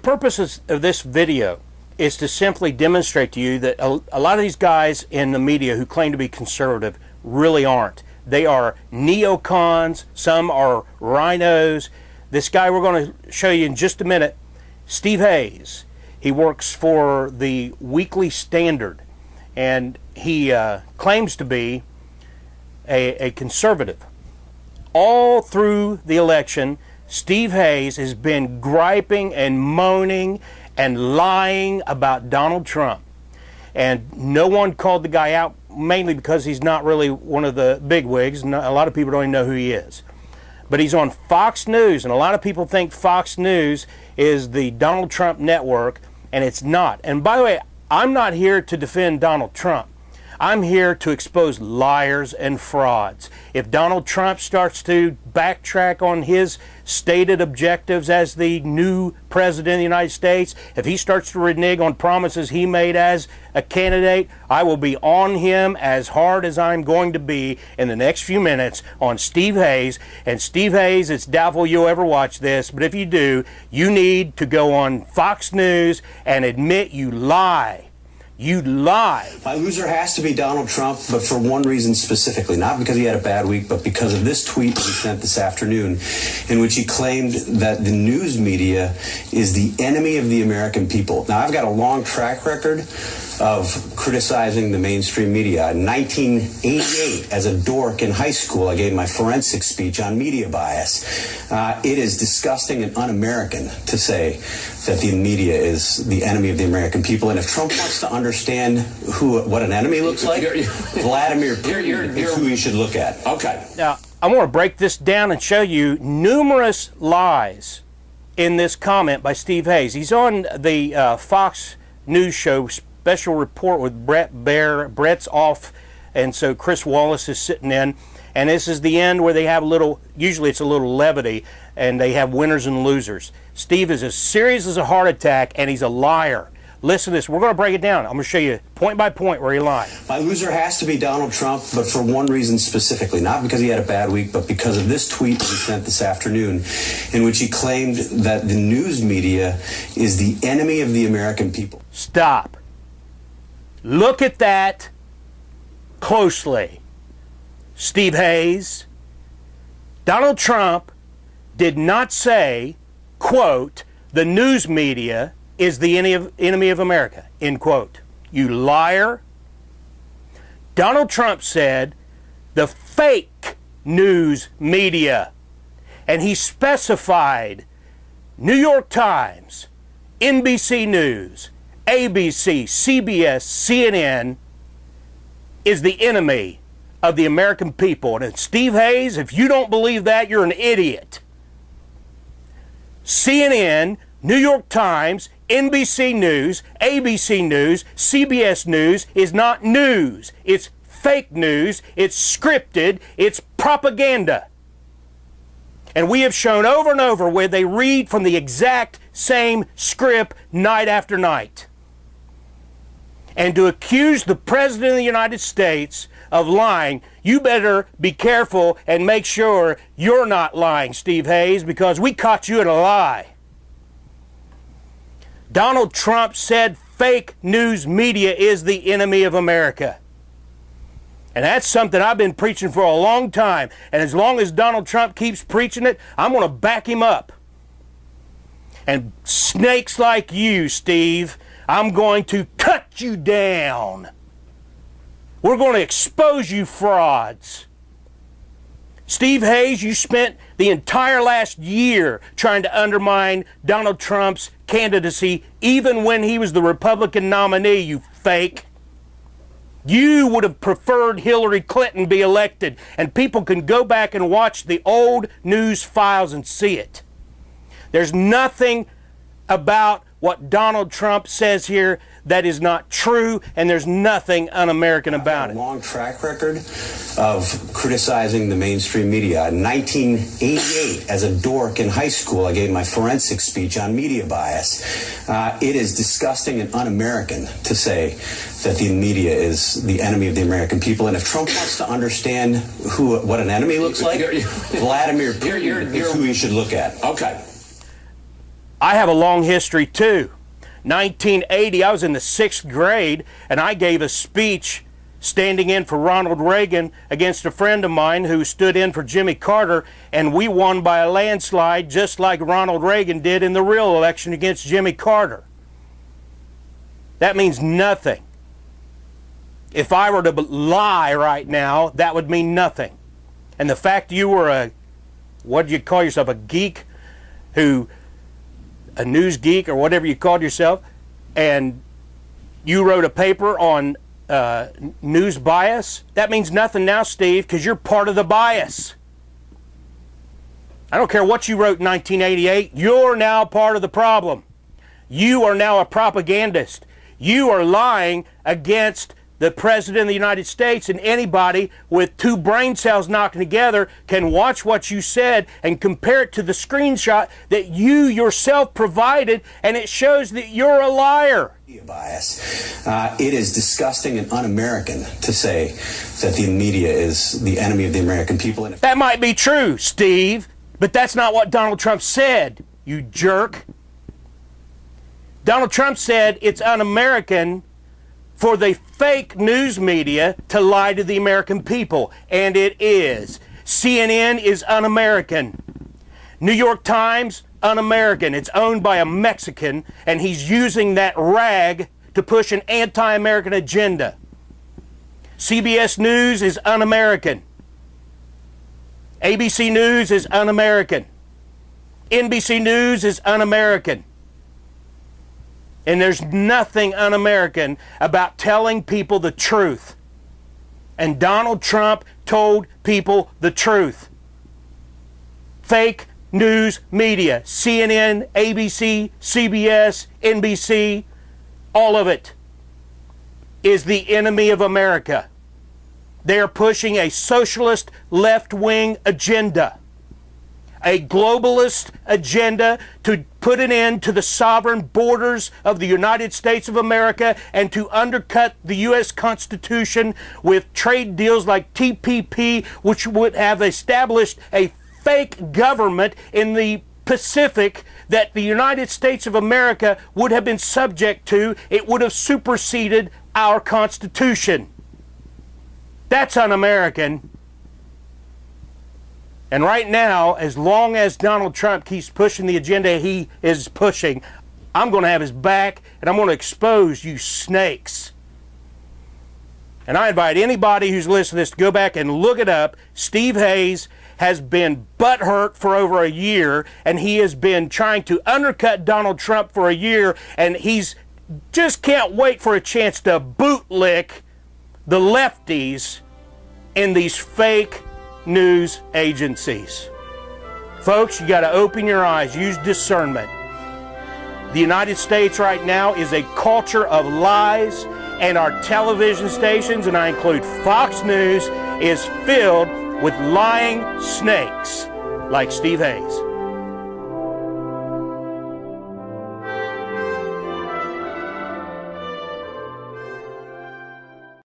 purpose of this video is to simply demonstrate to you that a lot of these guys in the media who claim to be conservative really aren't. They are neocons, some are rhinos. This guy we're going to show you in just a minute, Steve Hayes, he works for the Weekly Standard, and he claims to be a conservative. All through the election, Steve Hayes has been griping and moaning and lying about Donald Trump. And no one called the guy out, mainly because he's not really one of the bigwigs. A lot of people don't even know who he is. But he's on Fox News, and a lot of people think Fox News is the Donald Trump network, and it's not. And by the way, I'm not here to defend Donald Trump. I'm here to expose liars and frauds. If Donald Trump starts to backtrack on his stated objectives as the new president of the United States, if he starts to renege on promises he made as a candidate, I will be on him as hard as I'm going to be in the next few minutes on Steve Hayes. And Steve Hayes, it's doubtful you'll ever watch this, but if you do, you need to go on Fox News and admit you lie. You lie. My loser has to be Donald Trump, but for one reason specifically. Not because he had a bad week, but because of this tweet he sent this afternoon in which he claimed that the news media is the enemy of the American people. Now, I've got a long track record of criticizing the mainstream media. In 1988, as a dork in high school, I gave my forensic speech on media bias. It is disgusting and un-American to say that the media is the enemy of the American people. And if Trump wants to understand what an enemy looks like, Vladimir Putin is who he should look at. Okay. Now, I want to break this down and show you numerous lies in this comment by Steve Hayes. He's on the Fox News show, Special Report with Brett Baer. Brett's off, and so Chris Wallace is sitting in. And this is the end where they have a little, usually it's a little levity, and they have winners and losers. Steve is as serious as a heart attack, and he's a liar. Listen to this. We're going to break it down. I'm going to show you point by point where he lied. My loser has to be Donald Trump, but for one reason specifically. Not because he had a bad week, but because of this tweet he sent this afternoon in which he claimed that the news media is the enemy of the American people. Stop. Look at that closely. Steve Hayes, Donald Trump did not say, quote, the news media is the enemy of America, end quote. You liar. Donald Trump said the fake news media, and he specified New York Times, NBC News, ABC, CBS, CNN is the enemy of the American people. And Steve Hayes, if you don't believe that, you're an idiot. CNN, New York Times, NBC News, ABC News, CBS News is not news. It's fake news. It's scripted. It's propaganda. And we have shown over and over where they read from the exact same script night after night. And to accuse the President of the United States of lying, you better be careful and make sure you're not lying, Steve Hayes, because we caught you in a lie. Donald Trump said fake news media is the enemy of America. And that's something I've been preaching for a long time. And as long as Donald Trump keeps preaching it, I'm going to back him up. And snakes like you, Steve, I'm going to cut you down. We're going to expose you frauds. Steve Hayes, you spent the entire last year trying to undermine Donald Trump's candidacy, even when he was the Republican nominee, you fake. You would have preferred Hillary Clinton be elected, and people can go back and watch the old news files and see it. There's nothing about what Donald Trump says here that is not true, and there's nothing un-American about it. I have a long track record of criticizing the mainstream media. In 1988, as a dork in high school, I gave my forensic speech on media bias. It is disgusting and un-American to say that the media is the enemy of the American people. And if Trump wants to understand what an enemy looks like, Vladimir Putin is who he should look at. Okay. I have a long history too. 1980, I was in the 6th grade, and I gave a speech standing in for Ronald Reagan against a friend of mine who stood in for Jimmy Carter, and we won by a landslide just like Ronald Reagan did in the real election against Jimmy Carter. That means nothing. If I were to lie right now, that would mean nothing. And the fact you were what do you call yourself, a geek, a news geek or whatever you called yourself, and you wrote a paper on news bias, that means nothing now, Steve, because you're part of the bias. I don't care what you wrote in 1988, you're now part of the problem. You are now a propagandist. You are lying against the President of the United States, and anybody with 2 brain cells knocking together can watch what you said and compare it to the screenshot that you yourself provided, and it shows that you're a liar. Bias. It is disgusting and un-American to say that the media is the enemy of the American people. That might be true, Steve, but that's not what Donald Trump said, you jerk. Donald Trump said it's un-American for the fake news media to lie to the American people, and it is. CNN is un-American. New York Times, un-American. It's owned by a Mexican, and he's using that rag to push an anti-American agenda. CBS News is un-American. ABC News is un-American. NBC News is un-American. And there's nothing un-American about telling people the truth. And Donald Trump told people the truth. Fake news media, CNN, ABC, CBS, NBC, all of it is the enemy of America. They are pushing a socialist left-wing agenda, a globalist agenda to put an end to the sovereign borders of the United States of America and to undercut the U.S. Constitution with trade deals like TPP, which would have established a fake government in the Pacific that the United States of America would have been subject to. It would have superseded our Constitution. That's un-American. And right now, as long as Donald Trump keeps pushing the agenda he is pushing, I'm going to have his back, and I'm going to expose you snakes. And I invite anybody who's listening to this to go back and look it up. Steve Hayes has been butthurt for over a year, and he has been trying to undercut Donald Trump for a year, and he's just can't wait for a chance to bootlick the lefties in these fake news agencies. Folks, you got to open your eyes, use discernment. The United States right now is a culture of lies, and our television stations, and I include Fox News, is filled with lying snakes like Steve Hayes.